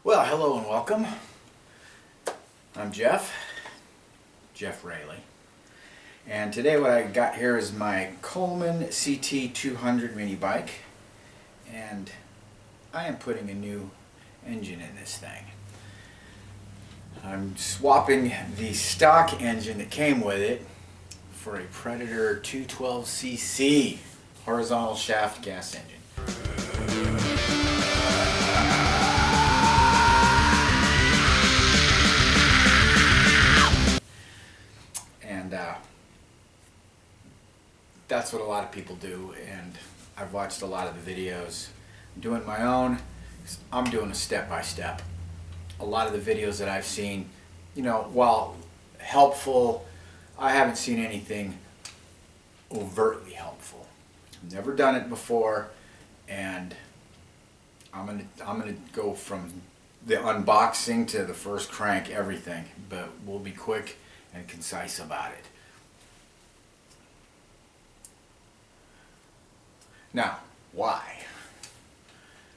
Well, hello and welcome. I'm Jeff Rayleigh, and today what I got here is my Coleman CT200 mini bike, and I am putting a new engine in this thing. I'm swapping the stock engine that came with it for a Predator 212cc horizontal shaft gas engine. And that's what a lot of people do, and I've watched a lot of the videos. I'm doing my own. I'm doing a step-by-step. A lot of the videos that I've seen, you know, while helpful, I haven't seen anything overtly helpful. I've never done it before, and I'm gonna go from the unboxing to the first crank, everything, but we'll be quick and concise about it. Now, why?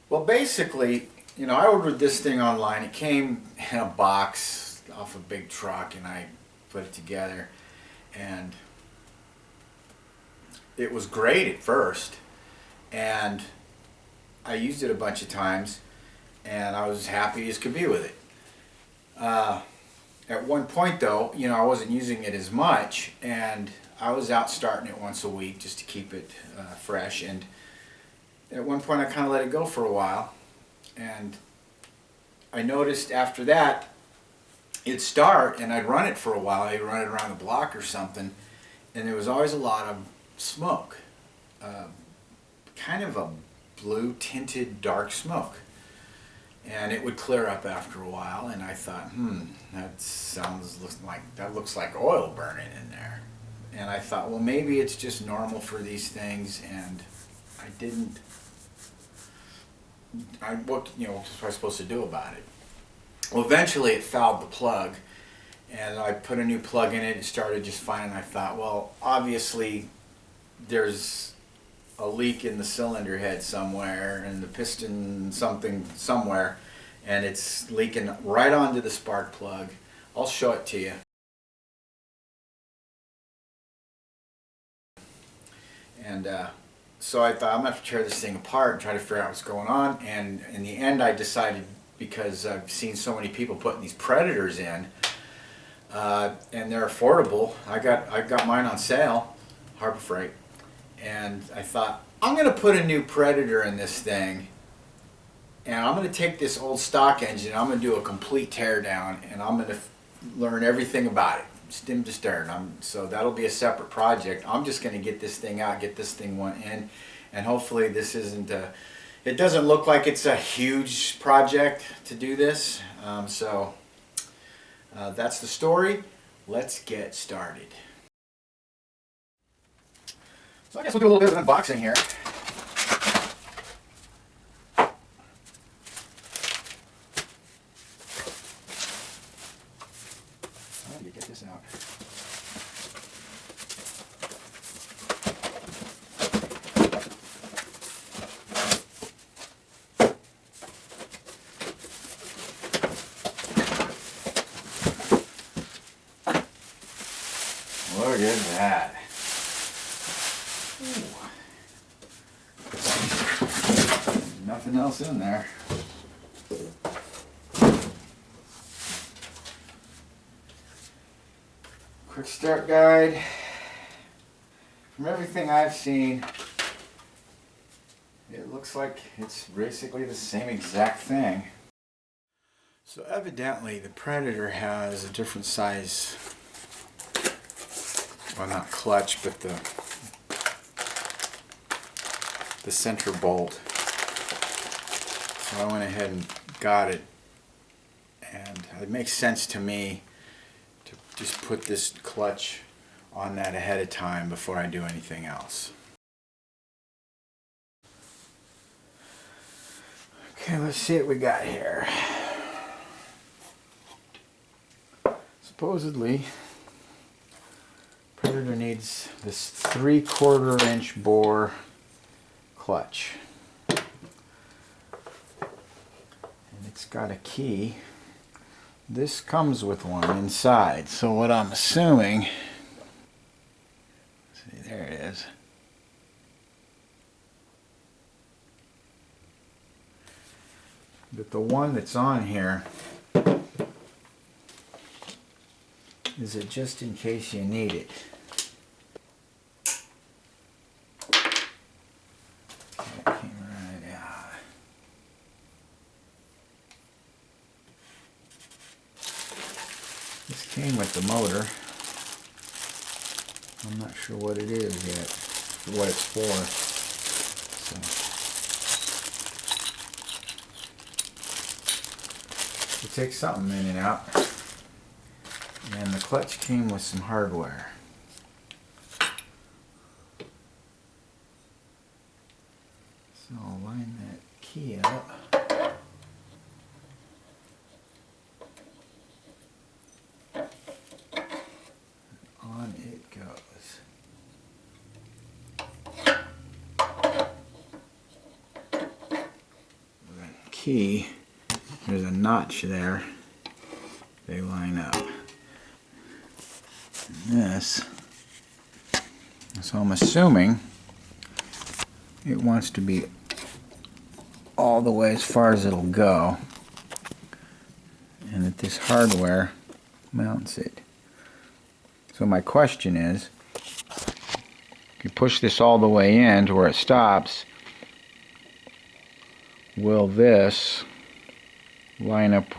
Well, basically, you know, I ordered this thing online. It came in a box off a big truck, and I put it together, and it was great at first, and I used it a bunch of times, and I was as happy as could be with it. At one point though, you know, I wasn't using it as much, and I was out starting it once a week just to keep it fresh, and at one point I kind of let it go for a while, and I noticed after that it'd start and I'd run it for a while. I'd run it around the block or something, and there was always a lot of smoke, kind of a blue tinted dark smoke. And it would clear up after a while, and I thought, that looks like oil burning in there. And I thought, well, maybe it's just normal for these things, and what was I supposed to do about it? Well, eventually it fouled the plug, and I put a new plug in it. It started just fine, and I thought, well, obviously there's a leak in the cylinder head somewhere, and the piston somewhere, and it's leaking right onto the spark plug. I'll show it to you. And so I thought, I'm going to have to tear this thing apart and try to figure out what's going on. And in the end I decided, because I've seen so many people putting these Predators in, and they're affordable. I got mine on sale, Harbor Freight. And I thought, I'm going to put a new Predator in this thing, and I'm going to take this old stock engine, I'm going to do a complete teardown, and I'm going to learn everything about it, stem to stern. So that'll be a separate project. I'm just going to get this thing out, get this thing in, and hopefully this isn't it doesn't look like it's a huge project to do this. That's the story. Let's get started. So I guess we'll do a little bit of unboxing here. How do you get this out? Look at that. Nothing else in there. Quick start guide. From everything I've seen, it looks like it's basically the same exact thing. So evidently the Predator has a different size, well, not clutch, but the center bolt. So I went ahead and got it, and it makes sense to me to just put this clutch on that ahead of time before I do anything else. Okay, let's see what we got here. Supposedly, Predator needs this 3/4 inch bore clutch. it's got a key. This comes with one inside, so what I'm assuming, see, there it is. But the one that's on here is it just in case you need it. That came right out. This came with the motor. I'm not sure what it is yet, what it's for. So, it takes something in and out. And the clutch came with some hardware. So I'll line that key up. On it goes. That key, there's a notch there. They line up. This, so I'm assuming it wants to be all the way as far as it'll go, and that this hardware mounts it. So my question is, if you push this all the way in to where it stops, will this line up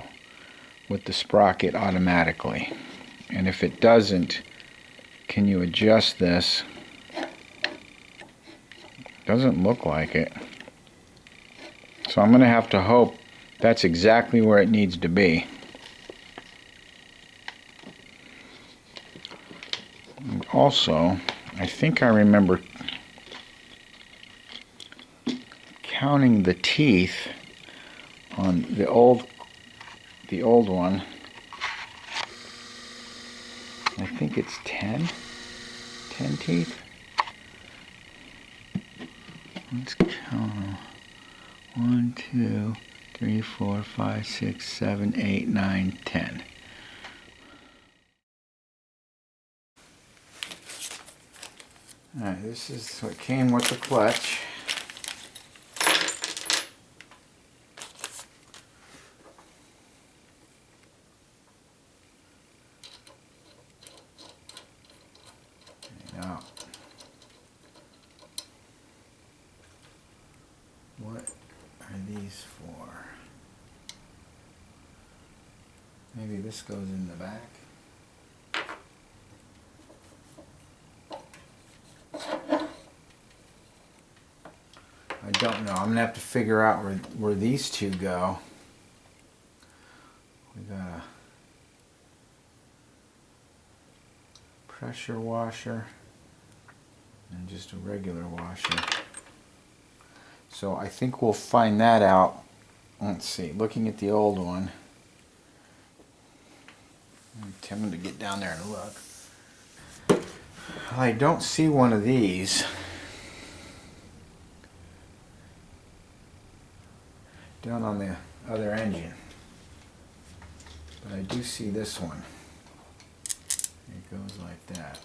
with the sprocket automatically? And if it doesn't, can you adjust this? Doesn't look like it. So I'm going to have to hope that's exactly where it needs to be. And also, I think I remember counting the teeth on the old one. I think it's 10 teeth. Let's count them. 1, 2, 3, 4, 5, 6, 7, 8, 9, 10. Alright, this is what came with the clutch. Now, what are these for? Maybe this goes in the back. I don't know. I'm gonna have to figure out where these two go. We got a pressure washer and just a regular washer. So I think we'll find that out. Let's see, looking at the old one. I'm tempted to get down there and look. I don't see one of these. Down on the other engine. But I do see this one. It goes like that.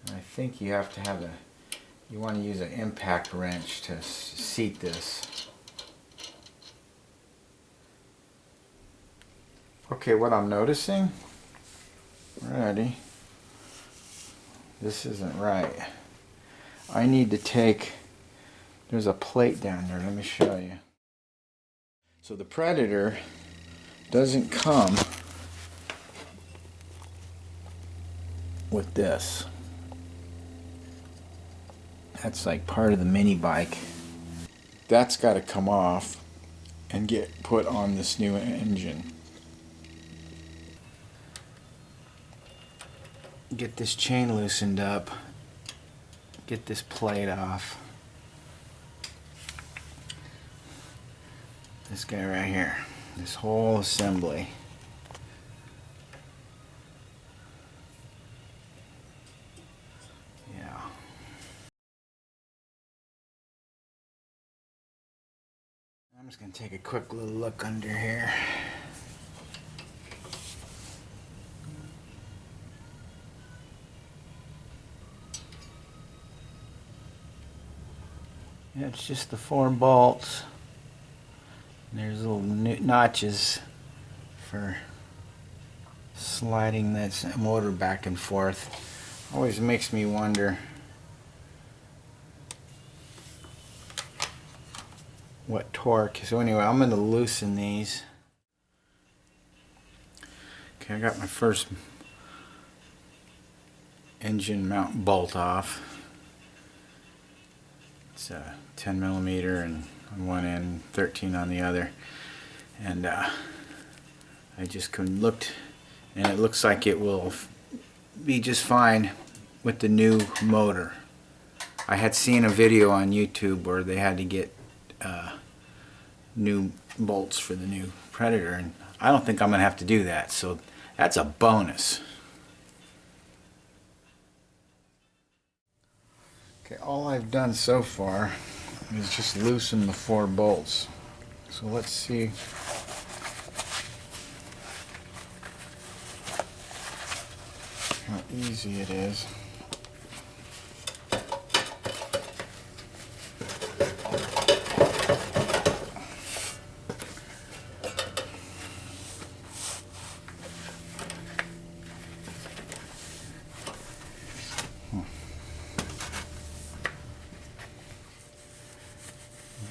And I think you have to have you want to use an impact wrench to seat this. Okay, what I'm noticing, ready, this isn't right. I need to take, there's a plate down there, let me show you. So the Predator doesn't come with this. That's like part of the Minibike. That's got to come off and get put on this new engine. Get this chain loosened up. Get this plate off. This guy right here. This whole assembly. I'm just going to take a quick little look under here. Yeah, it's just the 4 bolts. And there's little notches for sliding this motor back and forth. Always makes me wonder what torque. So anyway, I'm going to loosen these. Okay, I got my first engine mount bolt off. It's a 10 millimeter and on one end, 13 on the other. And I just looked, and it looks like it will be just fine with the new motor. I had seen a video on YouTube where they had to get new bolts for the new Predator, and I don't think I'm going to have to do that, so that's a bonus. Okay, all I've done so far is just loosen the 4 bolts. So let's see how easy it is.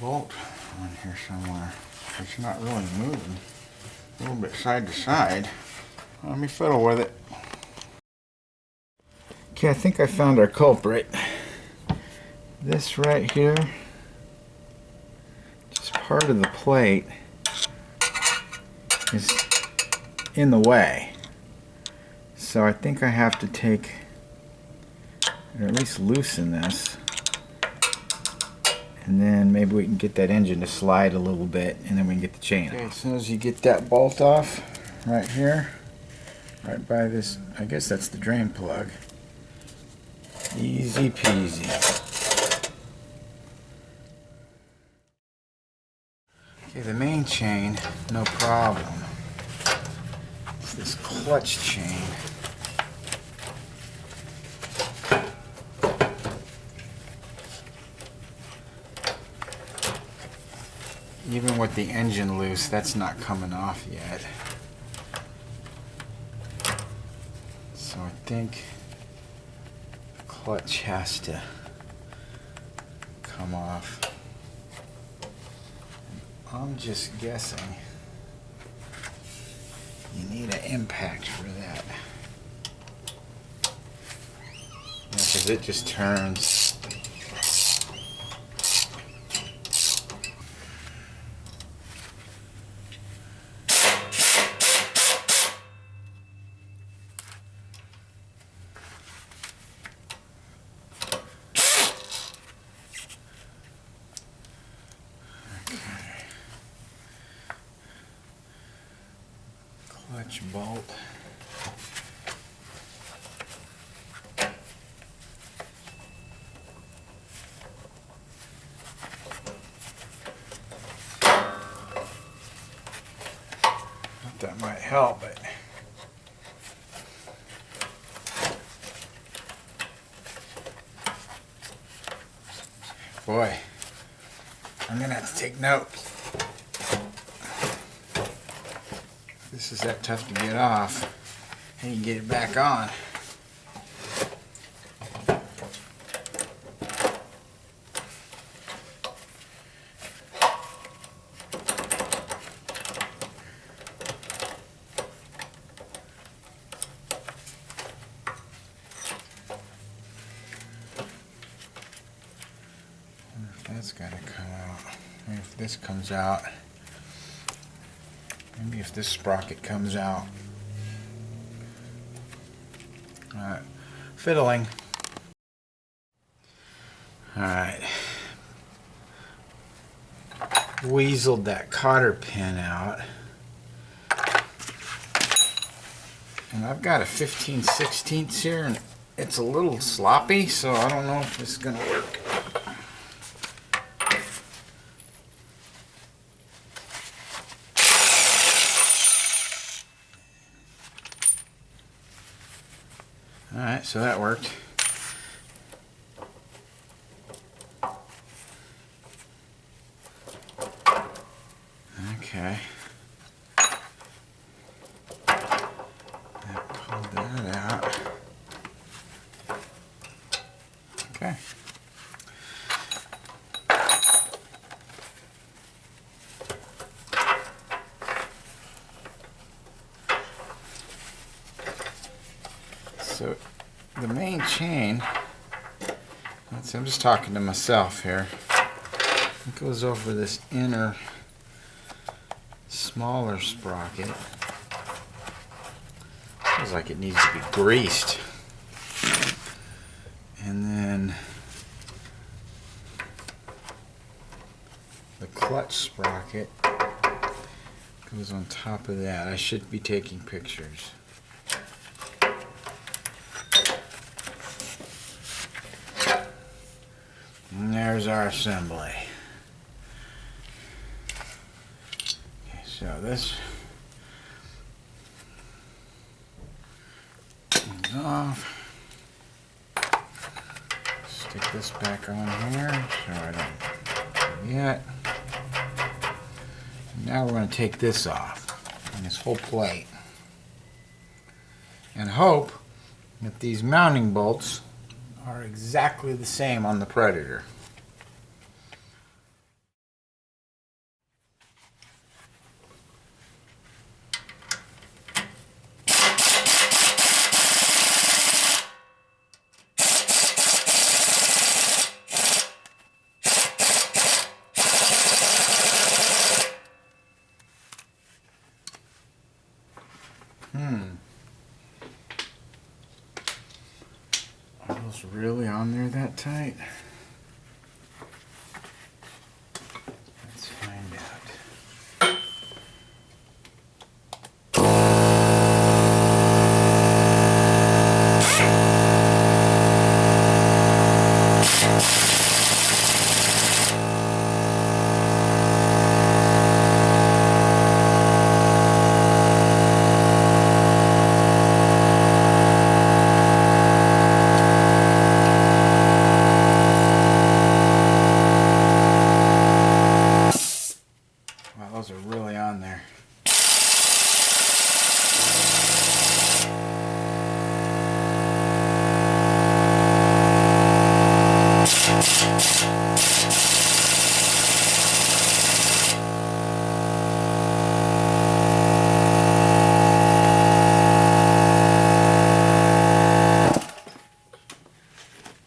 Bolt on here somewhere. It's not really moving. A little bit side to side. Let me fiddle with it. Okay, I think I found our culprit. This right here, just part of the plate, is in the way. So I think I have to take, or at least loosen this. And then maybe we can get that engine to slide a little bit, and then we can get the chain. Okay, as soon as you get that bolt off right here, right by this, I guess that's the drain plug. Easy peasy. Okay, the main chain, no problem. It's this clutch chain. Even with the engine loose, that's not coming off yet. So I think the clutch has to come off. I'm just guessing you need an impact for that. Yeah, because it just turns. Clutch bolt. That might help, but boy, I'm gonna have to take notes. This is that tough to get off, and you can get it back on. That's got to come out. Maybe if this comes out, maybe if this sprocket comes out. Alright, fiddling. Alright. Weaseled that cotter pin out. And I've got a 15/16 here, and it's a little sloppy, so I don't know if this is going to work. Alright, so that worked. Okay. Pull that out. Okay. So the main chain, I'm just talking to myself here, it goes over this inner smaller sprocket. Feels like it needs to be greased. And then the clutch sprocket goes on top of that. I should be taking pictures. And there's our assembly. Okay, so this comes off. Stick this back on here so I don't forget. Now we're going to take this off, and this whole plate, and hope that these mounting bolts are exactly the same on the Predator. Are those really on there that tight? Let's find out. Those are really on there.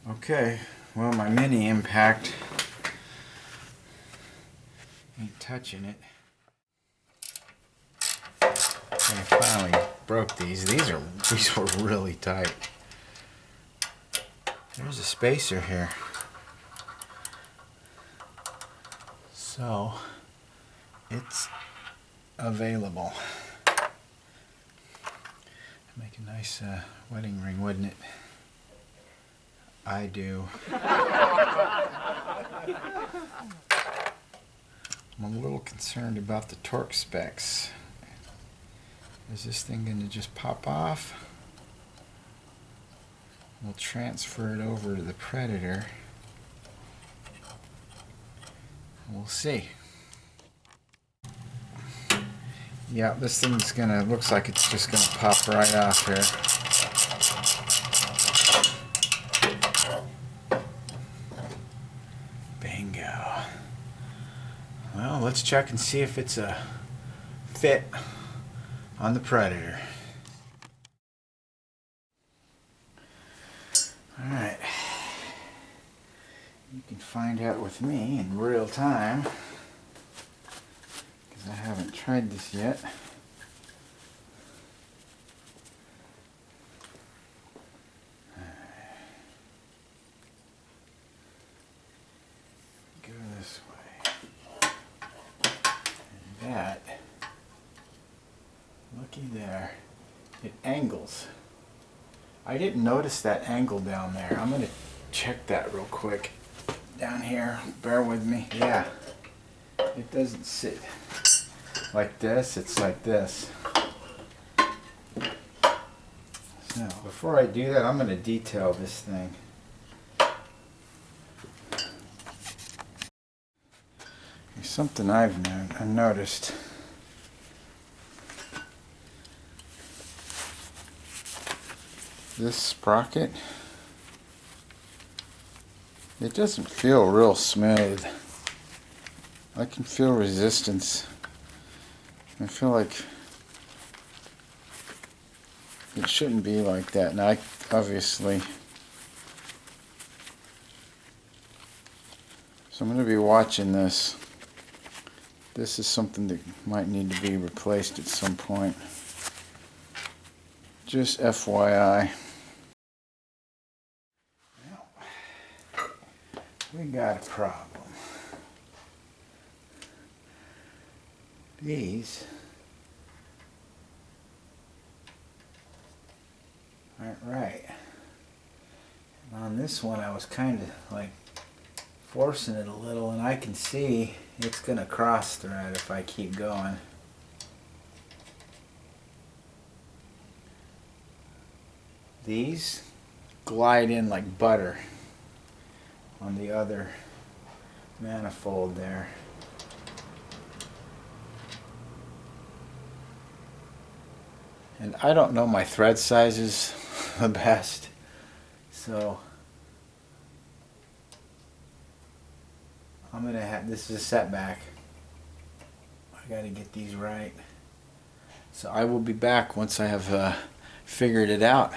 Okay, well, my mini impact ain't touching it. And I finally broke these. These were really tight. There's a spacer here. So it's available. Make a nice wedding ring, wouldn't it? I do. I'm a little concerned about the torque specs. Is this thing going to just pop off? We'll transfer it over to the Predator. We'll see. Yeah, this thing's gonna, looks like it's just gonna pop right off here. Bingo. Well, let's check and see if it's a fit on the Predator. Alright. You can find out with me in real time, because I haven't tried this yet. Go this way. And that, looky there, it angles. I didn't notice that angle down there. I'm going to check that real quick. Down here, bear with me. Yeah, it doesn't sit like this, it's like this. Now, before I do that, I'm going to detail this thing. There's something I've noticed. This sprocket, it doesn't feel real smooth. I can feel resistance. I feel like it shouldn't be like that. Now, obviously, so I'm going to be watching this. This is something that might need to be replaced at some point. Just FYI. Well, we got a problem. These aren't right. And on this one I was kind of like forcing it a little, and I can see it's going to cross thread if I keep going. These glide in like butter on the other manifold there. And I don't know my thread sizes the best, so I'm gonna have, this is a setback. I gotta get these right. So I will be back once I have figured it out.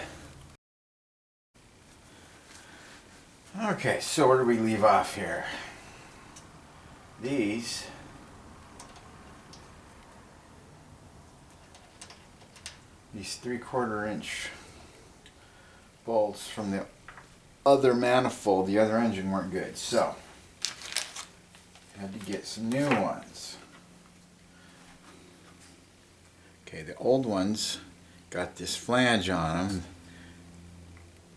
Okay, so where do we leave off here? These these 3/4 inch bolts from the other manifold, the other engine, weren't good, so had to get some new ones. Okay, the old ones got this flange on them.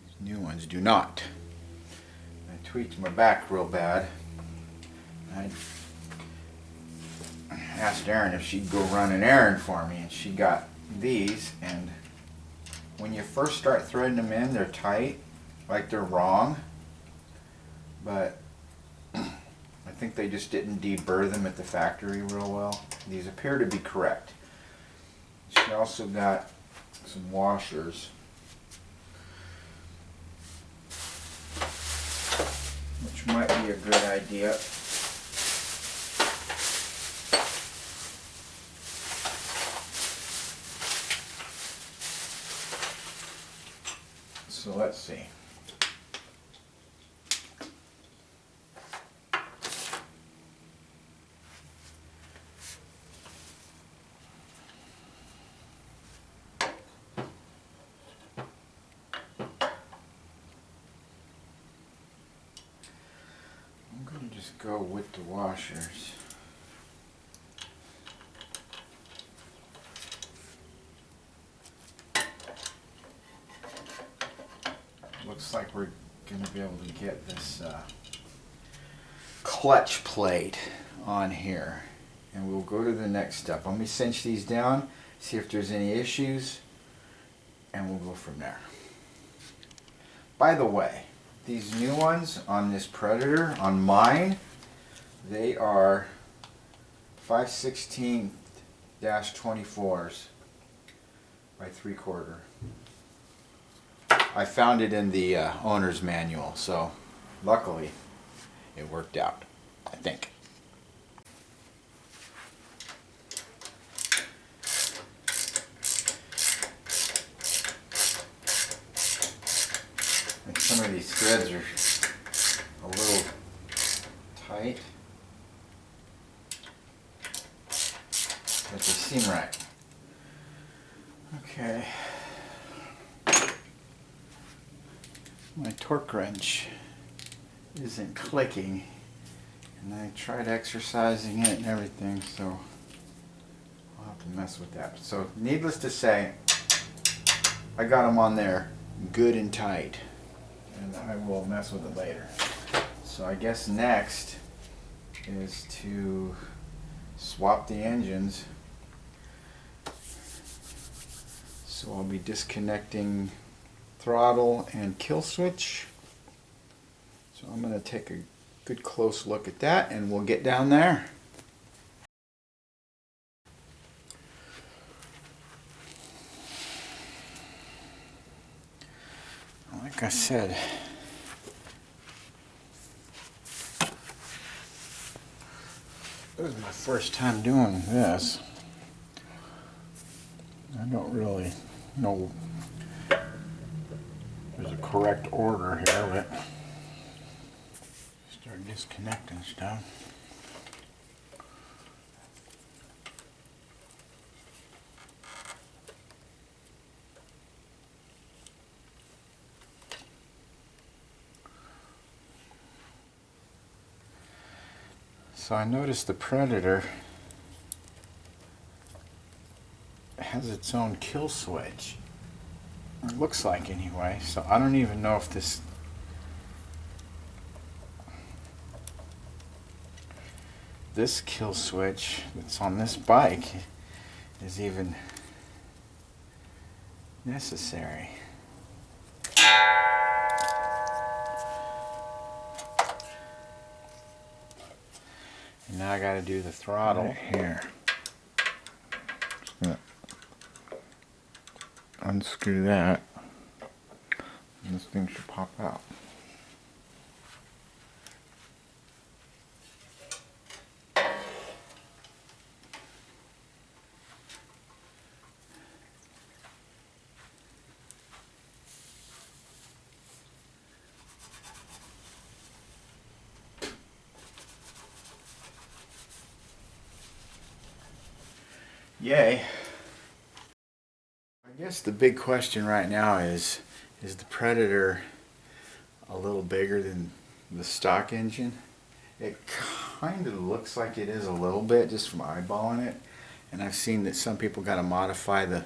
These new ones do not. I tweaked my back real bad. I asked Erin if she'd go run an errand for me, and she got these, and when you first start threading them in, they're tight, like they're wrong, but I think they just didn't deburr them at the factory real well. These appear to be correct. She also got some washers, which might be a good idea. So let's see. I'm going to just go with the washers. Looks like we're going to be able to get this clutch plate on here, and we'll go to the next step. Let me cinch these down, see if there's any issues, and we'll go from there. By the way, these new ones on this Predator, on mine, they are 5/16-24s by 3/4. I found it in the owner's manual, so luckily it worked out, I think. I think some of these threads are a little tight, but they seem right. Okay. My torque wrench isn't clicking, and I tried exercising it and everything, so I'll have to mess with that. So needless to say, I got them on there good and tight, and I will mess with it later. So I guess next is to swap the engines. So I'll be disconnecting throttle and kill switch. So I'm going to take a good close look at that and we'll get down there. Like I said, this is my first time doing this. I don't really know there's a correct order here, but start disconnecting stuff. So I noticed the Predator has its own kill switch. It looks like anyway, so I don't even know if this kill switch that's on this bike is even necessary. And now I got to do the throttle right here. Just gonna unscrew that, and this thing should pop out. Yay. I guess the big question right now is the Predator a little bigger than the stock engine? It kind of looks like it is a little bit just from eyeballing it, and I've seen that some people got to modify the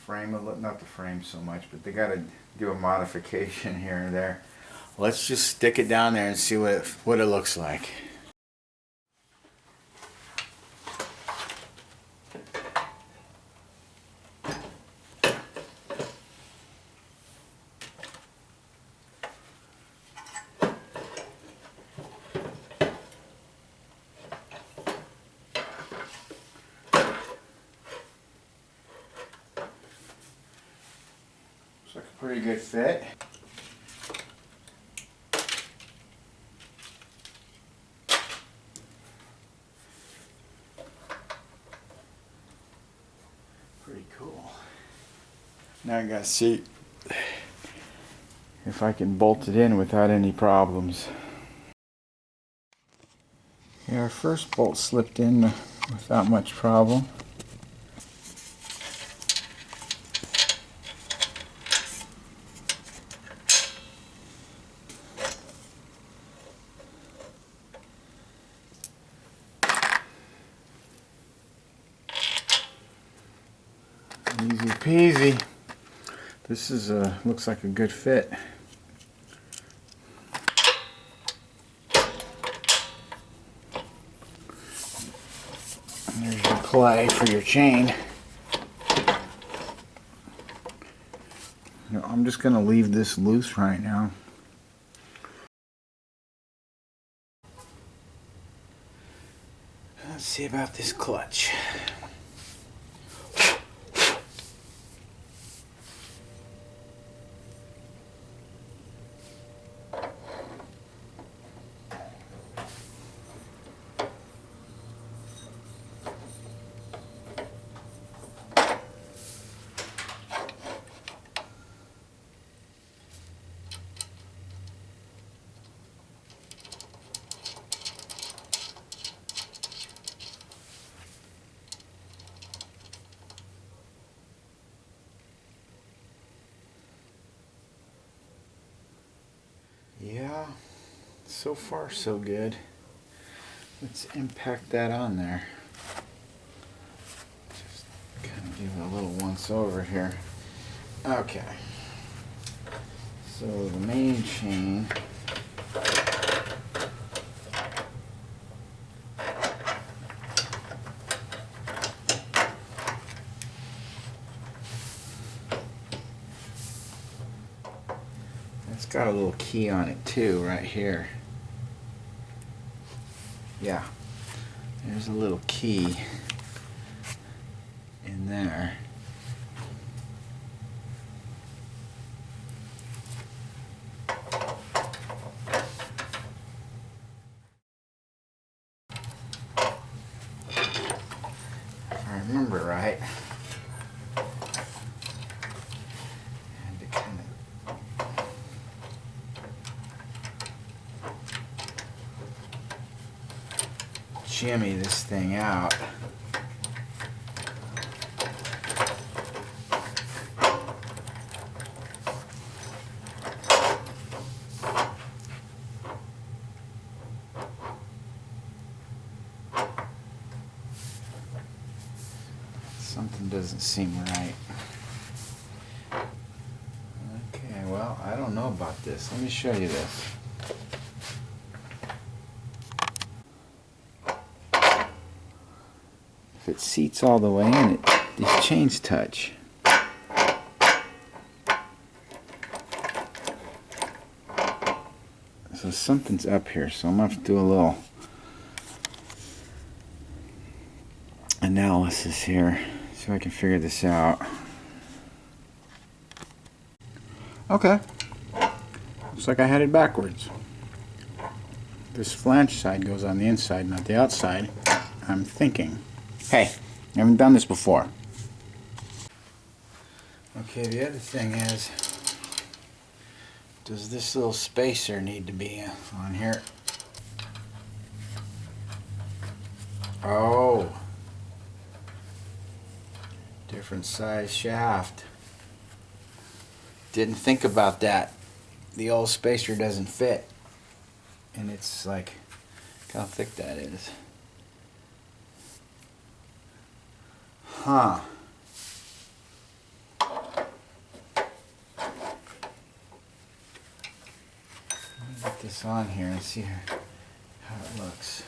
frame a little, not the frame so much, but they got to do a modification here and there. Let's just stick it down there and see what it looks like. Looks like a pretty good fit. Pretty cool. Now I gotta see if I can bolt it in without any problems. Yeah, our first bolt slipped in without much problem. Easy peasy. This is looks like a good fit. And there's your play for your chain. I'm just going to leave this loose right now. Let's see about this clutch. Yeah, so far so good. Let's impact that on there. Just kind of give it a little once over here. Okay. So the main chain. got a little key on it too, right here. Yeah, there's a little key in there. If I remember right. And to kind of jimmy this thing out. Something doesn't seem right. Okay, well, I don't know about this. Let me show you this. If it seats all the way in, these chains touch. So something's up here, so I'm going to have to do a little analysis here so I can figure this out. Okay, looks like I had it backwards. This flange side goes on the inside, not the outside. I'm thinking. Hey, I haven't done this before. Okay, the other thing is, does this little spacer need to be on here? Oh, different size shaft. Didn't think about that. The old spacer doesn't fit. And it's like, look how thick that is. Huh. Let me get this on here and see how it looks.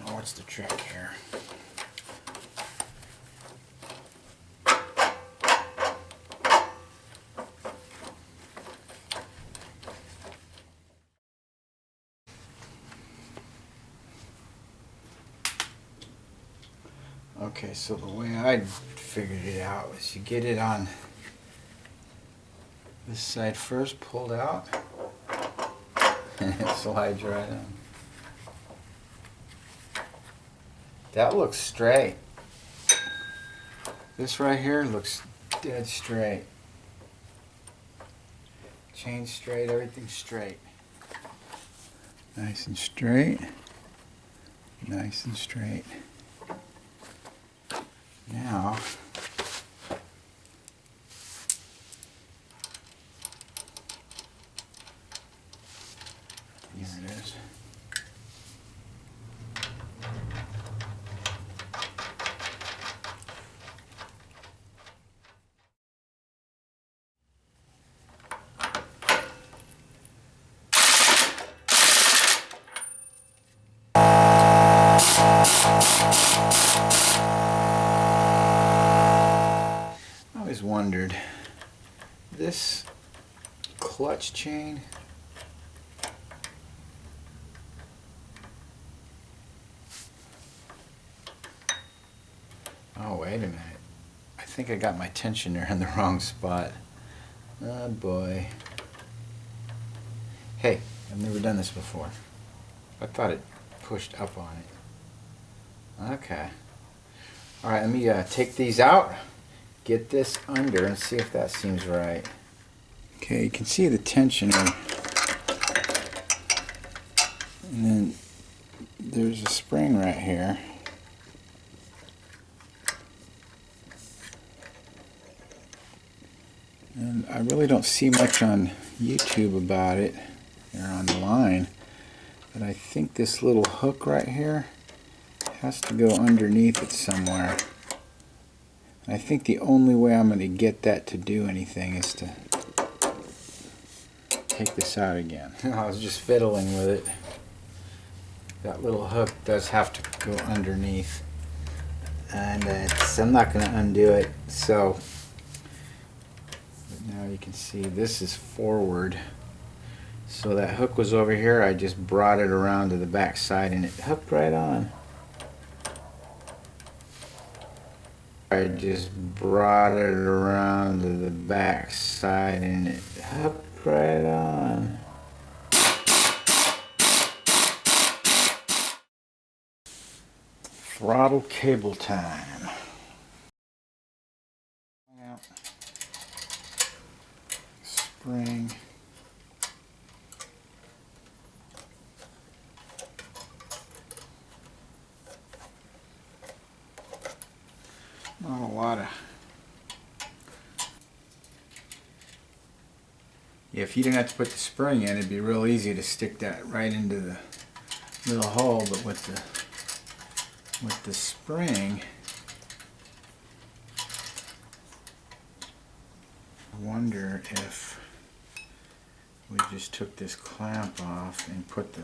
Now, what's the trick here? Okay, so the way I figured it out was you get it on this side first, pulled out, and it slides right on. That looks straight. This right here looks dead straight. Chain straight, everything's straight. Nice and straight. Nice and straight. Now, here it is. I always wondered, this clutch chain, oh wait a minute, I think I got my tensioner in the wrong spot. Oh boy. Hey, I've never done this before. I thought it pushed up on it. Okay. Alright, let me take these out, get this under, and see if that seems right. Okay, you can see the tensioner. And then there's a spring right here. And I really don't see much on YouTube about it, or online, but I think this little hook right here has to go underneath it somewhere. I think the only way I'm going to get that to do anything is to take this out again. I was just fiddling with it. That little hook does have to go underneath. and I'm not going to undo it. So now you can see this is forward. So that hook was over here. I just brought it around to the back side and it hooked right on. I just brought it around to the back side and it hooked right on. Throttle cable time. Spring. Not a lot of. Yeah, if you didn't have to put the spring in, it'd be real easy to stick that right into the little hole. But with the spring, I wonder if we just took this clamp off and put the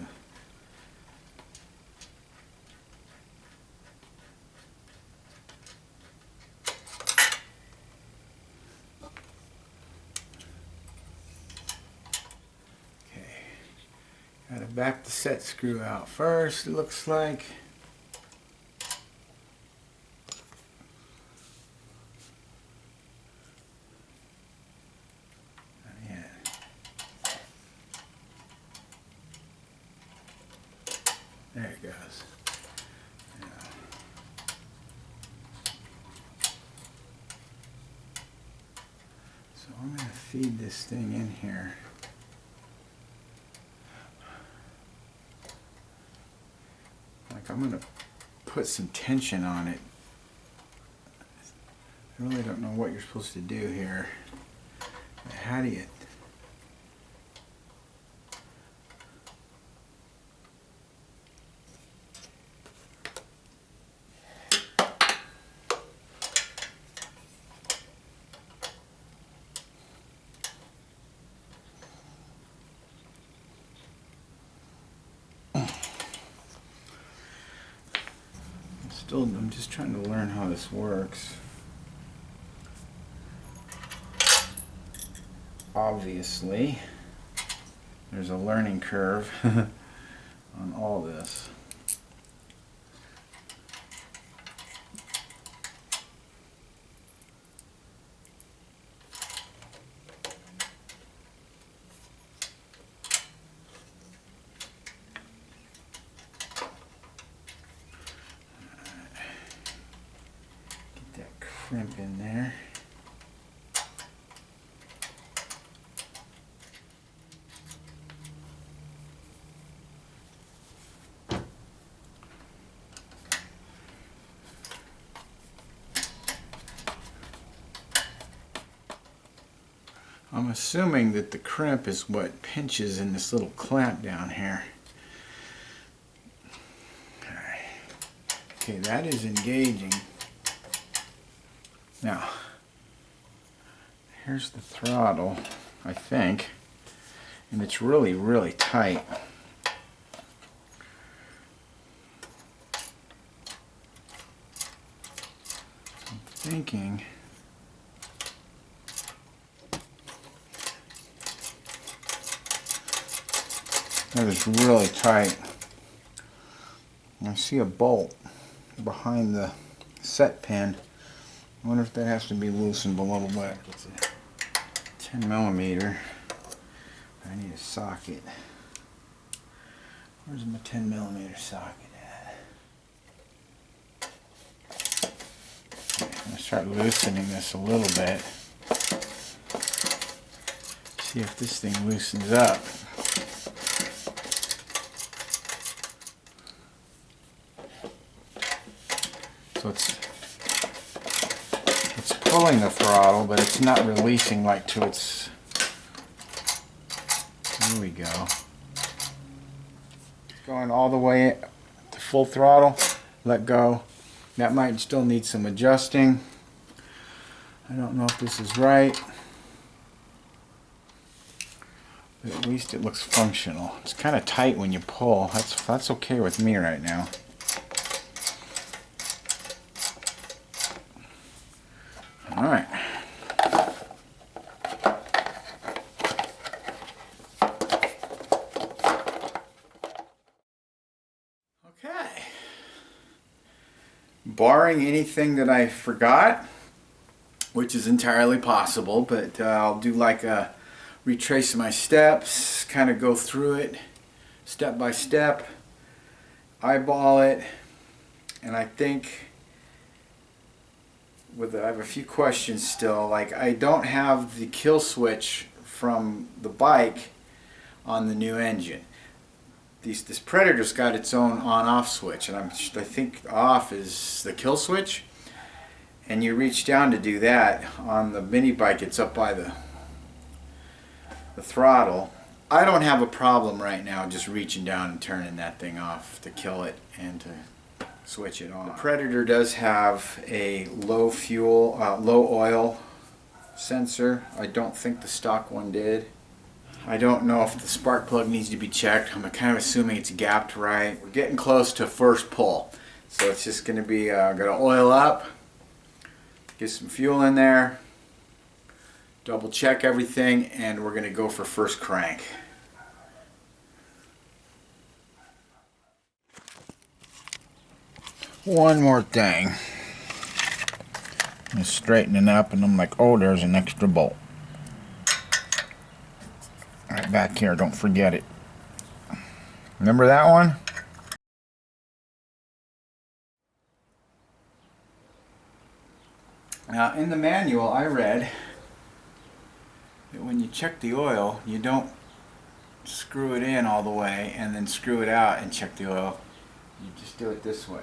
gotta back the set screw out first, it looks like. Not yet. There it goes. Yeah. So I'm gonna feed this thing in here. I'm going to put some tension on it. I really don't know what you're supposed to do here. How do you... I'm just trying to learn how this works. Obviously, there's a learning curve on all this. Crimp in there. I'm assuming that the crimp is what pinches in this little clamp down here. Okay, that is engaging. Now, here's the throttle, I think, and it's really, really tight. I'm thinking that is really tight. I see a bolt behind the set pin. I wonder if that has to be loosened a little bit. It's a 10 millimeter. I need a socket. Where's my 10 millimeter socket at? Okay, I'm going to start loosening this a little bit. See if this thing loosens up. So it's pulling the throttle, but it's not releasing like to its... There we go. Going all the way to full throttle, let go. That might still need some adjusting. I don't know if this is right, but at least it looks functional. It's kind of tight when you pull. That's okay with me right now. All right. Okay. Barring anything that I forgot, which is entirely possible, but I'll do like a retrace my steps, kind of go through it step by step, eyeball it, and I think I have a few questions still. Like, I don't have the kill switch from the bike on the new engine. This Predator's got its own on-off switch, and I think off is the kill switch, and you reach down to do that. On the Minibike, it's up by the throttle. I don't have a problem right now just reaching down and turning that thing off to kill it and to switch it on. The Predator does have a low oil sensor. I don't think the stock one did. I don't know if the spark plug needs to be checked. I'm kind of assuming it's gapped right. We're getting close to first pull, so it's just going to be gonna oil up, get some fuel in there, double check everything, and we're going to go for first crank. One more thing. I'm straightening up, and I'm like, oh, there's an extra bolt. Right back here, don't forget it. Remember that one? Now, in the manual I read that when you check the oil, you don't screw it in all the way and then screw it out and check the oil. You just do it this way,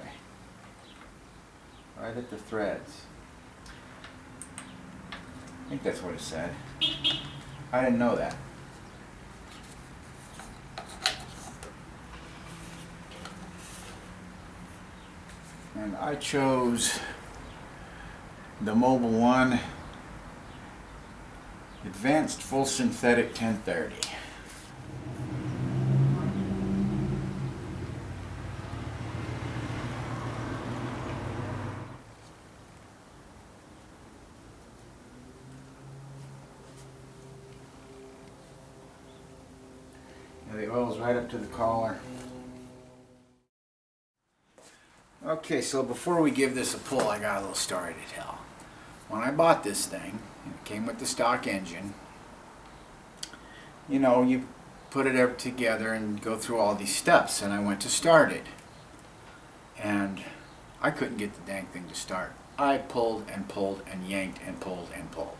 right at the threads. I think that's what it said. I didn't know that. And I chose the Mobile One Advanced Full Synthetic 1030. Now the oil's right up to the collar. Okay, so before we give this a pull, I got a little story to tell. When I bought this thing, it came with the stock engine. You know, you put it together and go through all these steps, and I went to start it. And I couldn't get the dang thing to start. I pulled and pulled and yanked and pulled and pulled.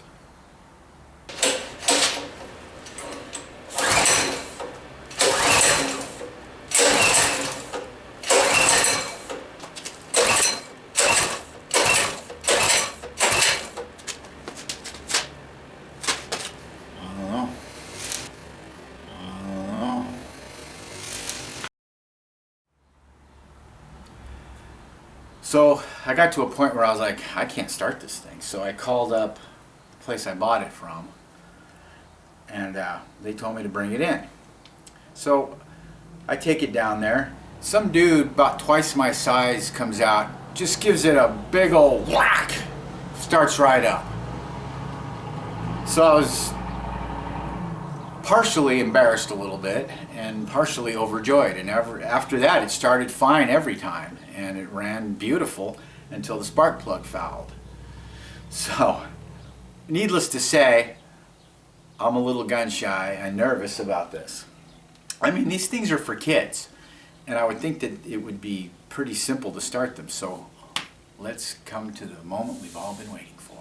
So I got to a point where I was like, I can't start this thing. So I called up the place I bought it from, and they told me to bring it in. So I take it down there. Some dude about twice my size comes out, just gives it a big old whack, starts right up. So I was partially embarrassed a little bit and partially overjoyed, and after that it started fine every time, and it ran beautiful until the spark plug fouled. So needless to say, I'm a little gun shy and nervous about this. I mean, these things are for kids, and I would think that it would be pretty simple to start them. So let's come to the moment we've all been waiting for.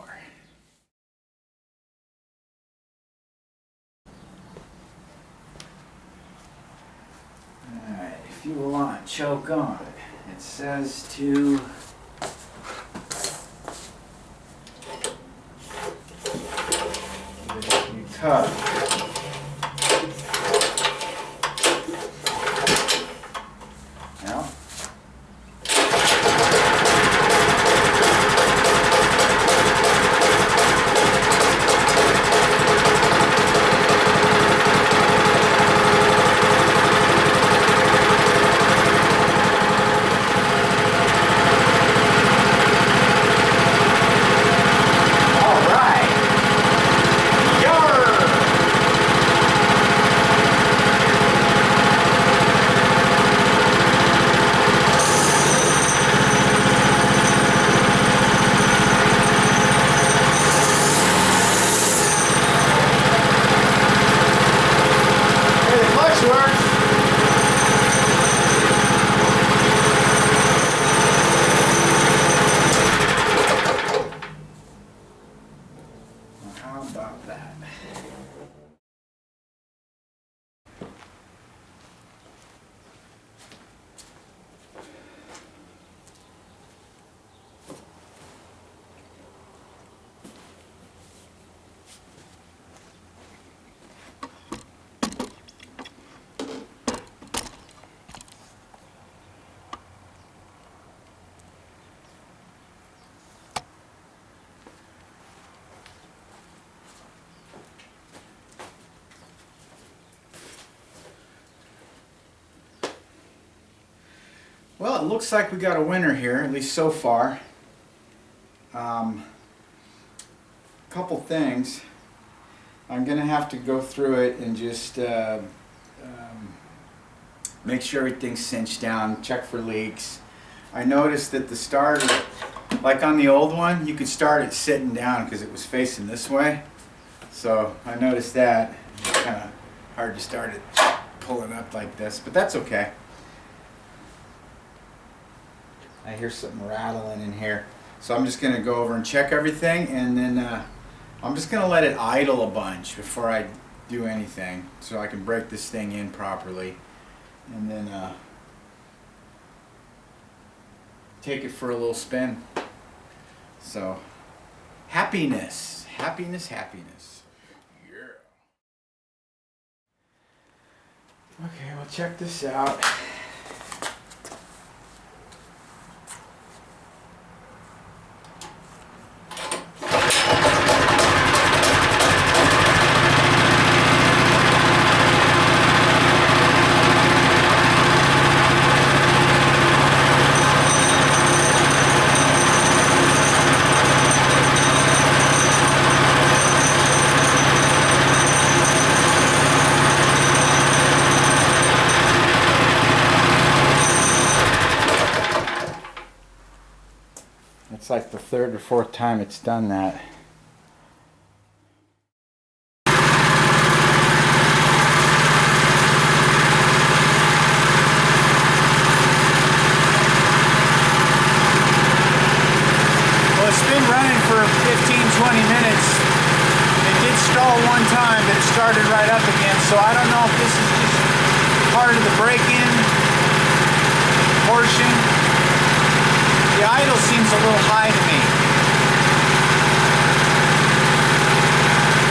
Alright, fuel on, choke on. It says to give it a few tugs. Now, Well, it looks like we got a winner here, at least so far. Couple things. I'm going to have to go through it and just make sure everything's cinched down, check for leaks. I noticed that the starter, like on the old one, you could start it sitting down because it was facing this way. So I noticed that. It's kind of hard to start it pulling up like this, but that's okay. I hear something rattling in here. So I'm just going to go over and check everything, and then I'm just going to let it idle a bunch before I do anything so I can break this thing in properly. And then take it for a little spin. So, happiness, happiness, happiness. Yeah. Okay, well, check this out. It's like the third or fourth time it's done that. Well, it's been running for 15-20 minutes. It did stall one time, but it started right up again. So I don't know if this is just part of the break-in portion. The idle seems a little high to me.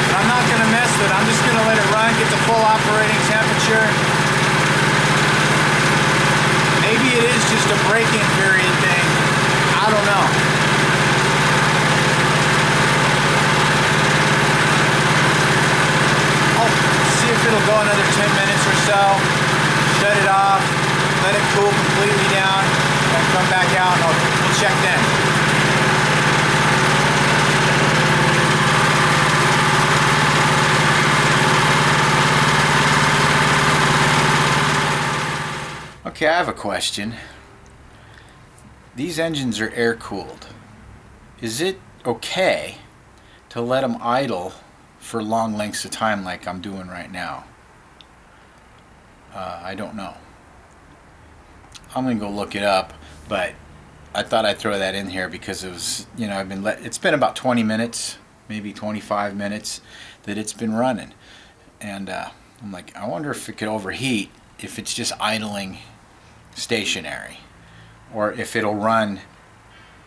But I'm not going to mess with it. I'm just going to let it run, get the full operating temperature. Maybe it is just a break-in period thing. I don't know. I'll see if it'll go another 10 minutes or so. Shut it off. Let it cool completely down. And come back out and we'll check then. Okay, I have a question. These engines are air-cooled. Is it okay to let them idle for long lengths of time like I'm doing right now? I don't know. I'm gonna go look it up, but I thought I'd throw that in here because it was, you know, it's been about 20 minutes, maybe 25 minutes that it's been running, and I'm like, I wonder if it could overheat if it's just idling stationary, or if it'll run,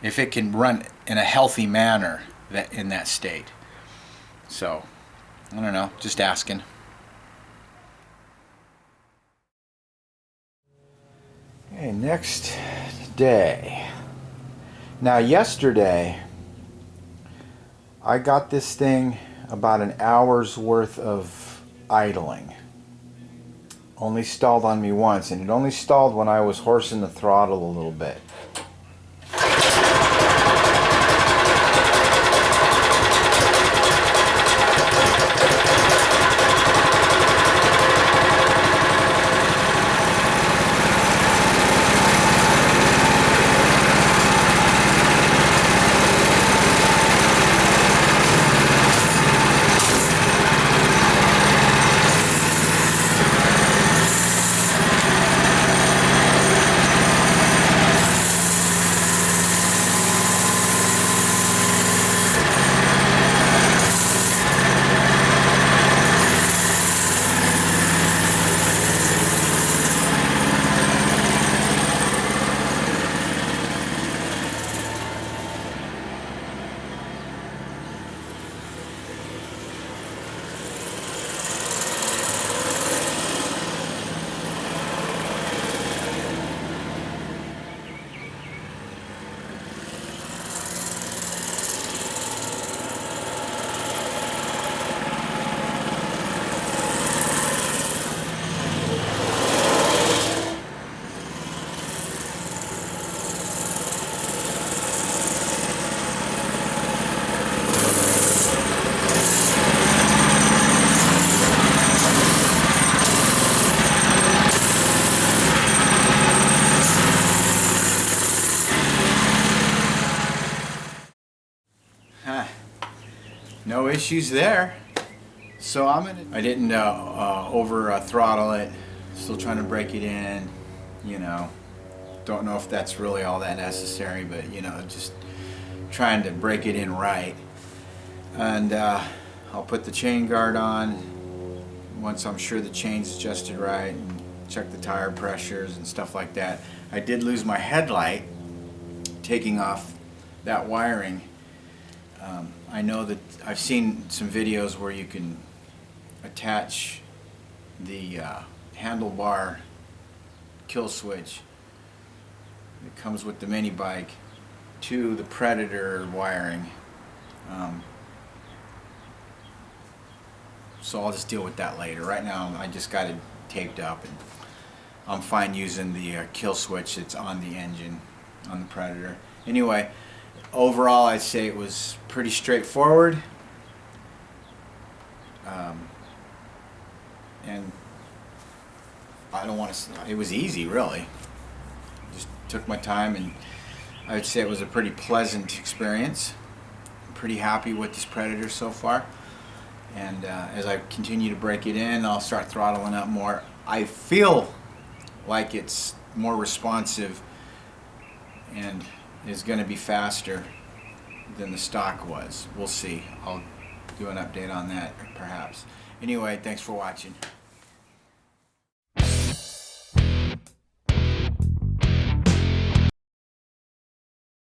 if it can run in a healthy manner in that state. So I don't know, just asking. Okay, next day. Now yesterday I got this thing about an hour's worth of idling. Only stalled on me once, and it only stalled when I was horsing the throttle a little bit. issues there. So I didn't over throttle it. Still trying to break it in. You know, don't know if that's really all that necessary, but you know, just trying to break it in right. And I'll put the chain guard on once I'm sure the chain's adjusted right, and check the tire pressures and stuff like that. I did lose my headlight taking off that wiring. I know that I've seen some videos where you can attach the handlebar kill switch that comes with the Minibike to the Predator wiring. So I'll just deal with that later. Right now I just got it taped up, and I'm fine using the kill switch that's on the engine on the Predator. Anyway, overall I'd say it was pretty straightforward, and I don't want to, it was easy really. Just took my time, and I would say it was a pretty pleasant experience. I'm pretty happy with this Predator so far, and as I continue to break it in, I'll start throttling up more. I feel like it's more responsive and is going to be faster than the stock was. We'll see. I'll do an update on that perhaps. Anyway, thanks for watching.